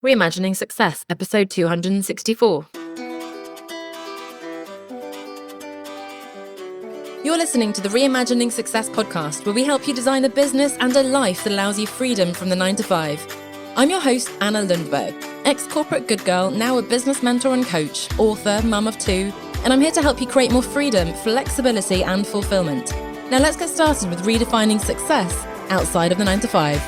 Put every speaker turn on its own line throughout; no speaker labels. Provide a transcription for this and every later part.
Reimagining Success, episode 264. You're listening to the Reimagining Success podcast, where we help you design a business and a life that allows you freedom from the 9 to 5. I'm your host, Anna Lundberg, ex-corporate good girl, now a business mentor and coach, author, mum of 2, and I'm here to help you create more freedom, flexibility, and fulfillment. Now let's get started with redefining success outside of the 9 to 5.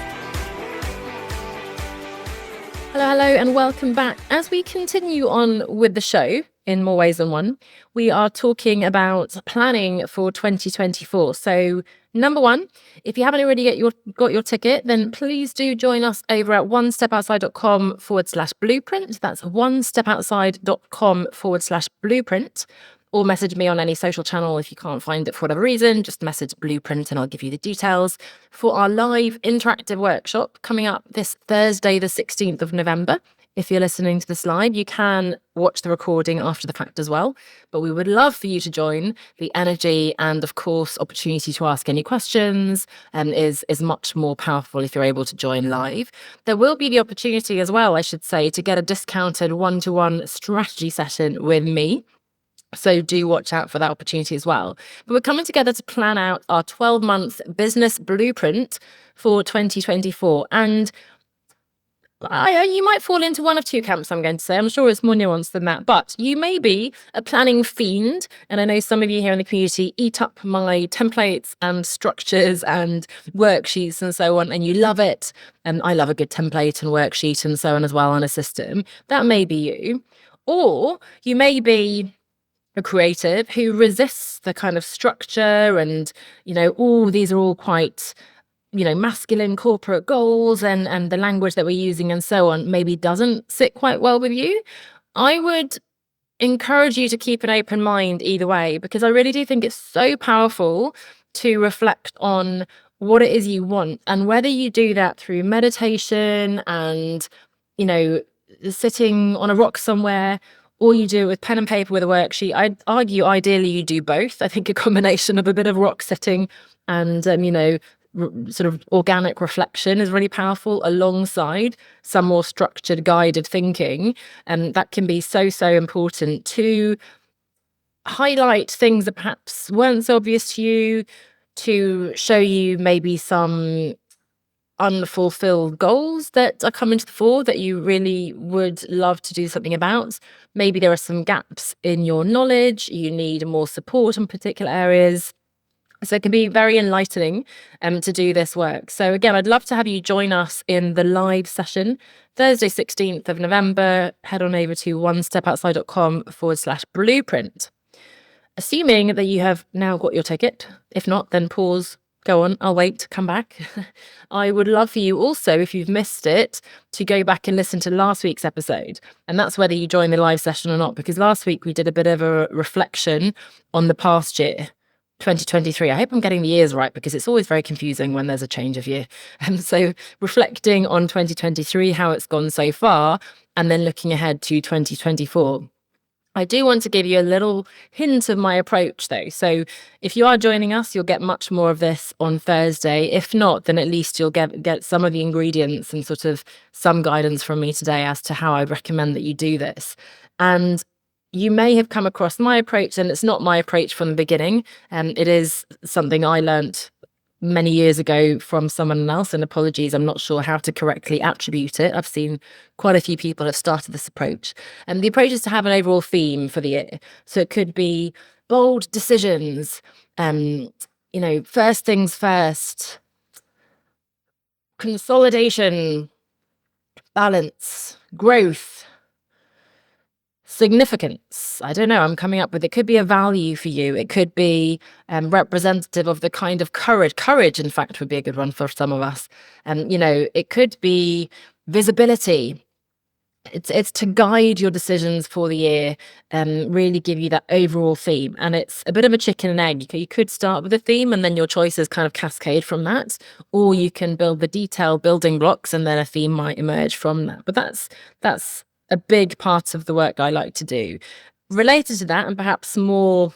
Hello, and welcome back. As we continue on with the show, in more ways than one, we are talking about planning for 2024. So, number one, if you haven't already got your ticket, then please do join us over at onestepoutside.com/blueprint. That's onestepoutside.com/blueprint. Or message me on any social channel if you can't find it for whatever reason. Just message Blueprint and I'll give you the details for our live interactive workshop coming up this Thursday, the 16th of November. If you're listening to this live, you can watch the recording after the fact as well. But we would love for you to join. The energy and, of course, opportunity to ask any questions is much more powerful if you're able to join live. There will be the opportunity as well, I should say, to get a discounted one-to-one strategy session with me. So do watch out for that opportunity as well. But we're coming together to plan out our 12-month business blueprint for 2024. And you might fall into one of two camps, I'm going to say. I'm sure it's more nuanced than that. But you may be a planning fiend. And I know some of you here in the community eat up my templates and structures and worksheets and so on, and you love it. And I love a good template and worksheet and so on as well on a system. That may be you. Or you may be a creative who resists the kind of structure and, these are all quite, masculine corporate goals and the language that we're using and so on maybe doesn't sit quite well with you. I would encourage you to keep an open mind either way, because I really do think it's so powerful to reflect on what it is you want, and whether you do that through meditation and, sitting on a rock somewhere, or you do it with pen and paper with a worksheet. I'd argue ideally you do both. I think a combination of a bit of rock sitting and, sort of organic reflection is really powerful alongside some more structured, guided thinking. And that can be so, so important to highlight things that perhaps weren't so obvious to you, to show you maybe some unfulfilled goals that are coming to the fore that you really would love to do something about. Maybe there are some gaps in your knowledge, you need more support in particular areas. So it can be very enlightening to do this work. So again, I'd love to have you join us in the live session, Thursday, 16th of November. Head on over to onestepoutside.com/blueprint. Assuming that you have now got your ticket. If not, then pause. Go on, I'll wait, come back. I would love for you also, if you've missed it, to go back and listen to last week's episode. And that's whether you join the live session or not, because last week we did a bit of a reflection on the past year, 2023. I hope I'm getting the years right, because it's always very confusing when there's a change of year. So reflecting on 2023, how it's gone so far, and then looking ahead to 2024. I do want to give you a little hint of my approach though. So if you are joining us, you'll get much more of this on Thursday. If not, then at least you'll get some of the ingredients and sort of some guidance from me today as to how I recommend that you do this. And you may have come across my approach, and it's not my approach from the beginning. It is something I learnt many years ago from someone else, and apologies, I'm not sure how to correctly attribute it. I've seen quite a few people have started this approach. And the approach is to have an overall theme for the year. So it could be bold decisions, first things first, consolidation, balance, growth, significance. I don't know, I'm coming up with, it could be a value for you. It could be representative of the kind of courage. Courage, in fact, would be a good one for some of us. It could be visibility. It's to guide your decisions for the year and really give you that overall theme. And it's a bit of a chicken and egg. You could start with a theme and then your choices kind of cascade from that, or you can build the detailed building blocks and then a theme might emerge from that. But that's a big part of the work I like to do. Related to that, and perhaps even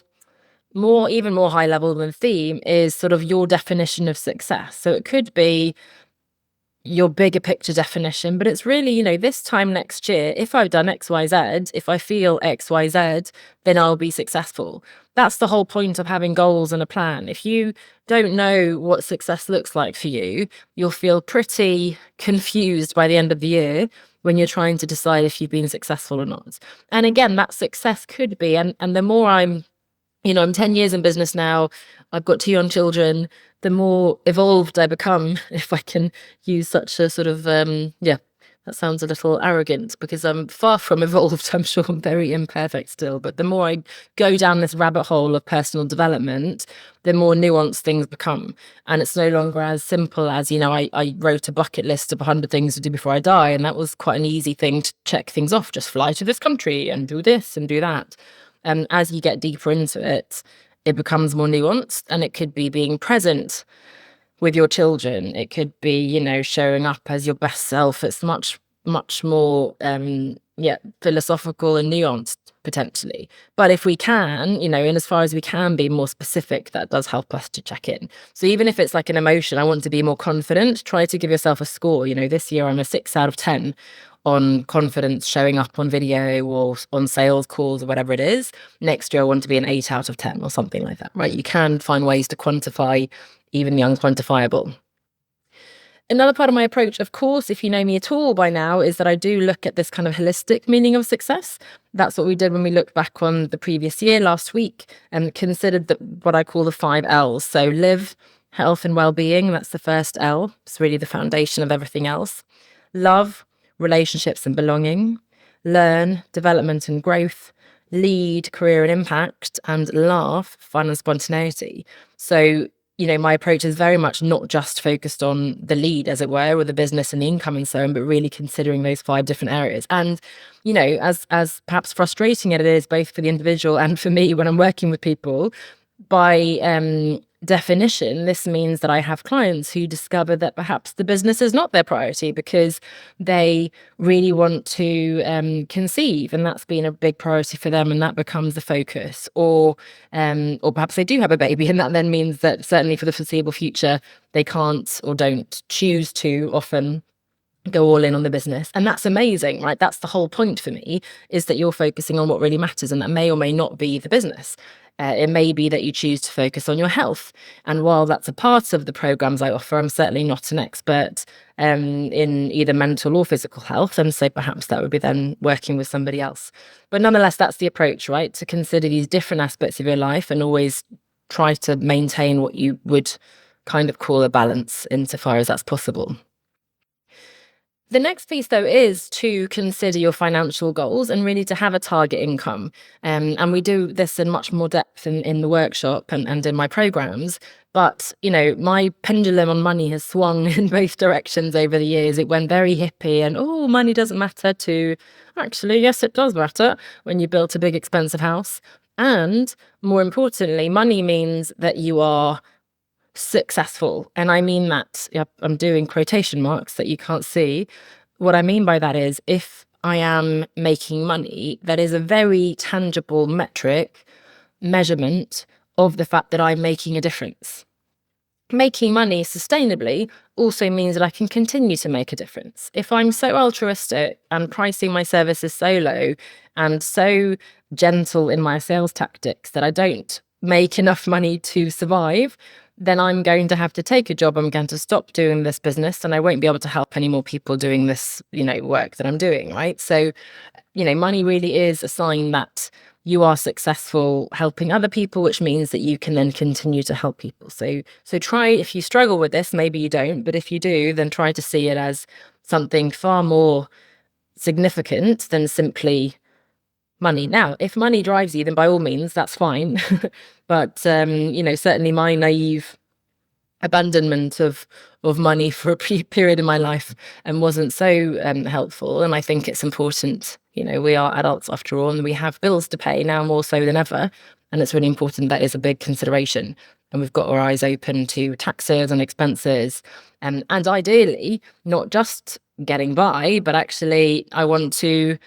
more high level than theme, is sort of your definition of success. So it could be your bigger picture definition, but it's really, this time next year, if I've done XYZ, if I feel XYZ, then I'll be successful. That's the whole point of having goals and a plan. If you don't know what success looks like for you, you'll feel pretty confused by the end of the year when you're trying to decide if you've been successful or not. And again, that success could be, and the more I'm 10 years in business now, I've got 2 young children, the more evolved I become, if I can use such a sort of, that sounds a little arrogant because I'm far from evolved. I'm sure I'm very imperfect still. But the more I go down this rabbit hole of personal development, the more nuanced things become. And it's no longer as simple as, I wrote a bucket list of 100 things to do before I die. And that was quite an easy thing to check things off. Just fly to this country and do this and do that. And as you get deeper into it, it becomes more nuanced, and it could be being present with your children. It could be, showing up as your best self. It's much, much more, philosophical and nuanced potentially. But if we can, in as far as we can be more specific, that does help us to check in. So even if it's like an emotion, I want to be more confident, try to give yourself a score. This year I'm a 6 out of 10 on confidence showing up on video or on sales calls or whatever it is. Next year I want to be an 8 out of 10 or something like that, right? You can find ways to quantify even the unquantifiable. Another part of my approach, of course, if you know me at all by now, is that I do look at this kind of holistic meaning of success. That's what we did when we looked back on the previous year last week and considered what I call the 5 L's. So live, health and well-being, that's the first L. It's really the foundation of everything else. Love, relationships and belonging. Learn, development and growth. Lead, career and impact. And laugh, fun and spontaneity. So my approach is very much not just focused on the lead, as it were, or the business and the income and so on, but really considering those 5 different areas. And, as perhaps frustrating it is both for the individual and for me when I'm working with people, by definition, this means that I have clients who discover that perhaps the business is not their priority because they really want to conceive, and that's been a big priority for them, and that becomes the focus. Or perhaps they do have a baby, and that then means that certainly for the foreseeable future, they can't or don't choose to often go all in on the business. And that's amazing, right? That's the whole point for me, is that you're focusing on what really matters, and that may or may not be the business. It may be that you choose to focus on your health. And while that's a part of the programs I offer, I'm certainly not an expert in either mental or physical health. And so perhaps that would be then working with somebody else. But nonetheless, that's the approach, right? To consider these different aspects of your life and always try to maintain what you would kind of call a balance insofar as that's possible. The next piece, though, is to consider your financial goals and really to have a target income. And we do this in much more depth in the workshop and in my programs. But, my pendulum on money has swung in both directions over the years. It went very hippie and, money doesn't matter, to actually, yes, it does matter when you built a big, expensive house. And more importantly, money means that you are successful. And I mean that, I'm doing quotation marks that you can't see. What I mean by that is, if I am making money, that is a very tangible measurement of the fact that I'm making a difference. Making money sustainably also means that I can continue to make a difference. If I'm so altruistic and pricing my services so low and so gentle in my sales tactics that I don't make enough money to survive, then I'm going to have to take a job. I'm going to stop doing this business, and I won't be able to help any more people doing this, work that I'm doing, right? So, money really is a sign that you are successful helping other people, which means that you can then continue to help people. So try, if you struggle with this, maybe you don't, but if you do, then try to see it as something far more significant than simply money. Now, if money drives you, then by all means, that's fine. But, certainly my naive abandonment of money for a period in my life wasn't so helpful. And I think it's important, we are adults after all, and we have bills to pay now more so than ever. And it's really important. That is a big consideration. And we've got our eyes open to taxes and expenses. And ideally, not just getting by, but actually I want to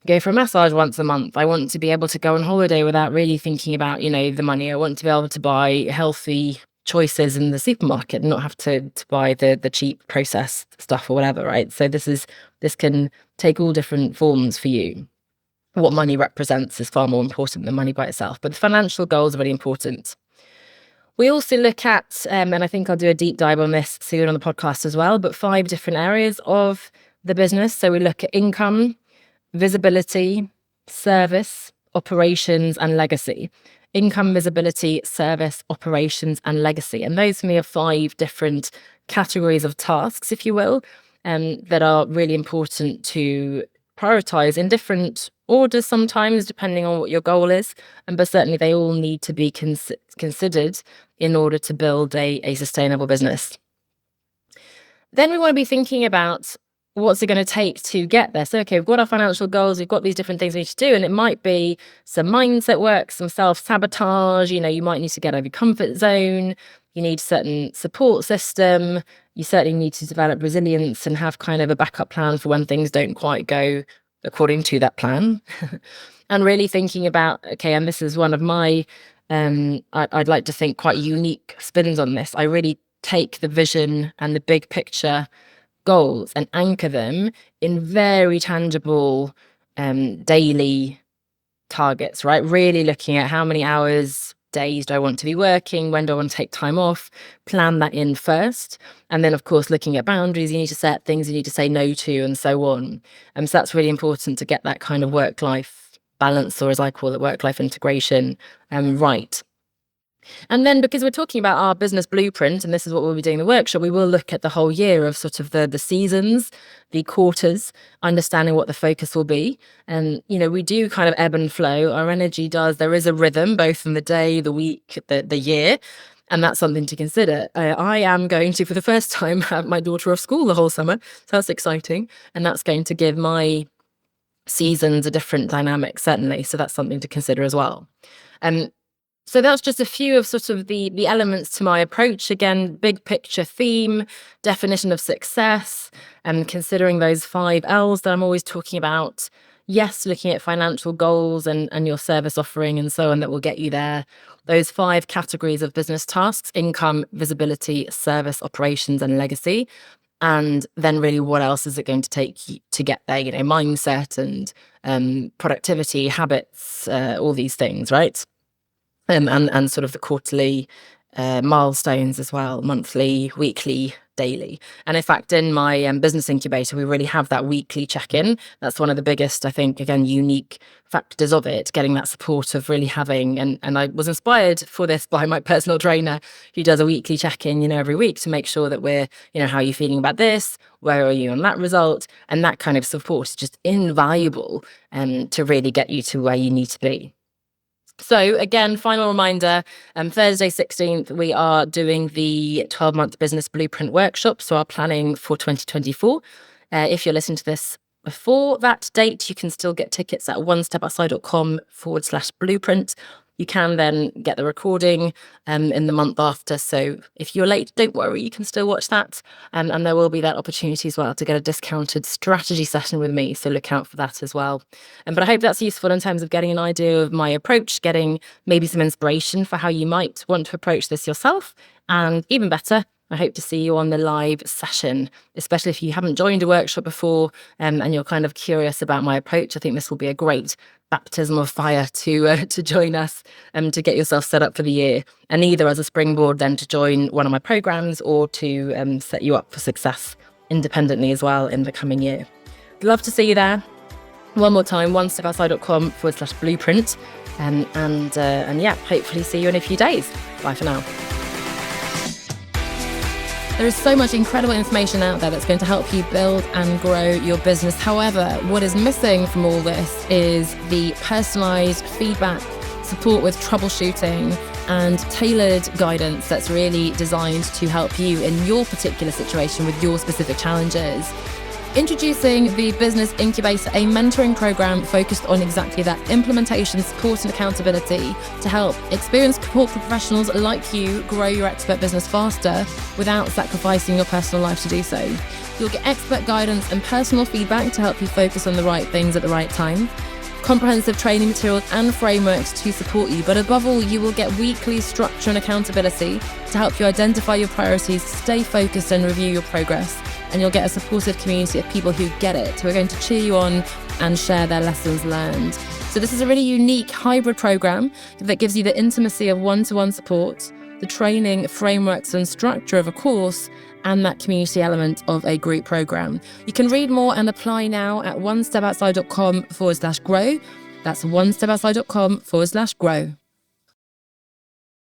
go for a massage once a month. I want to be able to go on holiday without really thinking about, the money. I want to be able to buy healthy choices in the supermarket and not have to buy the cheap processed stuff or whatever, right? So this can take all different forms for you. What money represents is far more important than money by itself, but the financial goals are really important. We also look at, and I think I'll do a deep dive on this soon on the podcast as well, but 5 different areas of the business. So we look at income, visibility, service, operations, and legacy. Income, visibility, service, operations, and legacy. And those for me are 5 different categories of tasks, if you will, that are really important to prioritize in different orders sometimes, depending on what your goal is. But certainly they all need to be considered in order to build a sustainable business. Then we want to be thinking about what's it going to take to get there. So, okay, we've got our financial goals, we've got these different things we need to do, and it might be some mindset work, some self-sabotage, you might need to get out of your comfort zone, you need a certain support system, you certainly need to develop resilience and have kind of a backup plan for when things don't quite go according to that plan. And really thinking about, okay, and this is one of my, I'd like to think quite unique spins on this. I really take the vision and the big picture goals and anchor them in very tangible daily targets, right? Really looking at how many hours, days do I want to be working, when do I want to take time off, plan that in first. And then, of course, looking at boundaries you need to set, things you need to say no to, and so on. So that's really important to get that kind of work-life balance, or as I call it, work-life integration, right. And then, because we're talking about our business blueprint, and this is what we'll be doing in the workshop, we will look at the whole year of sort of the seasons, the quarters, understanding what the focus will be. And, we do kind of ebb and flow. Our energy does. There is a rhythm, both in the day, the week, the year. And that's something to consider. I am going to, for the first time, have my daughter off school the whole summer. So that's exciting. And that's going to give my seasons a different dynamic, certainly. So that's something to consider as well. So that's just a few of sort of the elements to my approach. Again, big picture theme, definition of success, and considering those 5 L's that I'm always talking about. Yes, looking at financial goals and your service offering and so on that will get you there. Those 5 categories of business tasks: income, visibility, service, operations, and legacy. And then really what else is it going to take to get there? Mindset and productivity, habits, all these things, right? And sort of the quarterly milestones as well, monthly, weekly, daily. And in fact, in my business incubator, we really have that weekly check-in. That's one of the biggest, I think, again, unique factors of it, getting that support of really having, and I was inspired for this by my personal trainer, who does a weekly check-in, every week to make sure that we're, how are you feeling about this? Where are you on that result? And that kind of support is just invaluable to really get you to where you need to be. So again, final reminder, Thursday 16th, we are doing the 12-month business blueprint workshop. So our planning for 2024. If you're listening to this before that date, you can still get tickets at onestepoutside.com/blueprint. You can then get the recording in the month after. So if you're late, don't worry, you can still watch that. And there will be that opportunity as well to get a discounted strategy session with me. So look out for that as well. But I hope that's useful in terms of getting an idea of my approach, getting maybe some inspiration for how you might want to approach this yourself. And even better, I hope to see you on the live session, especially if you haven't joined a workshop before and you're kind of curious about my approach. I think this will be a great baptism of fire to join us to get yourself set up for the year, and either as a springboard then to join one of my programs or to set you up for success independently as well in the coming year. I'd love to see you there. One more time, onestepoutside.com/blueprint. And yeah, hopefully see you in a few days. Bye for now. There is so much incredible information out there that's going to help you build and grow your business. However, what is missing from all this is the personalized feedback, support with troubleshooting, and tailored guidance that's really designed to help you in your particular situation with your specific challenges. Introducing the Business Incubator, a mentoring program focused on exactly that: implementation, support and accountability to help experienced corporate professionals like you grow your expert business faster without sacrificing your personal life to do so. You'll get expert guidance and personal feedback to help you focus on the right things at the right time. comprehensive training materials and frameworks to support you. But above all, you will get weekly structure and accountability to help you identify your priorities, stay focused and review your progress. And you'll get a supportive community of people who get it, who are going to cheer you on and share their lessons learned. So this is a really unique hybrid program that gives you the intimacy of one-to-one support, the training, frameworks and structure of a course, and that community element of a group program. You can read more and apply now at onestepoutside.com/grow. That's onestepoutside.com/grow.